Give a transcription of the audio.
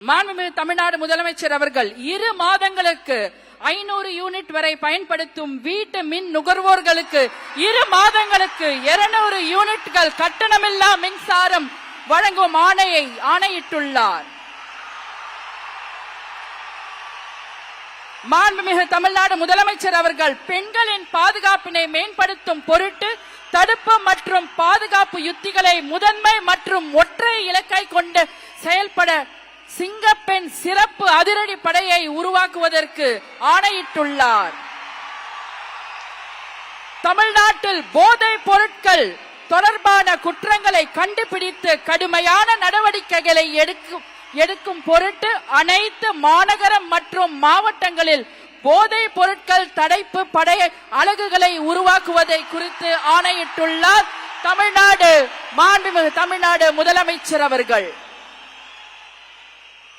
மாண்புமிகு தமிழ்நாடு முதலமைச்சர் அவர்கள் 2 மாதங்களுக்கு 500 யூனிட் வரை பயன்படுத்தும் வீட்டு மின் நுகர்வோர்களுக்கு 2 மாதங்களுக்கு 200 யூனிட்கள் கட்டணமில்லா மின்சாரம் வழங்கும் ஆணையிட்டுள்ளார். மாண்புமிகு தமிழ்நாடு முதலமைச்சர் அவர்கள் பெண்களின் பாதுகாப்பினை மேம்படுத்தும் பொருட்டு தடுப்பு மற்றும் பாதுகாப்பு யுத்திகளை முதன்மை மற்றும் ஒற்றை இலக்கை கொண்டு செயல்பட சிங்கப்பெண் சிறப்பு அதிரடி படையை உருவாக்குவதற்கு ஆணையிட்டுள்ளார். தமிழ்நாட்டில் போதைப் பொருட்கள் தொடர்பான குற்றங்களை கண்டுபிடித்து கடுமையான நடவடிக்கைகளை எடுக்கும் பொருட்டு அனைத்து மாநகரம் மற்றும் மாவட்டங்களில் போதைப் பொருட்கள் தடுப்பு படை அலகுகளை உருவாக்குவதை குறித்து ஆணையிட்டுள்ளார் மாண்புமிகு தமிழ்நாடு முதலமைச்சர் அவர்கள்.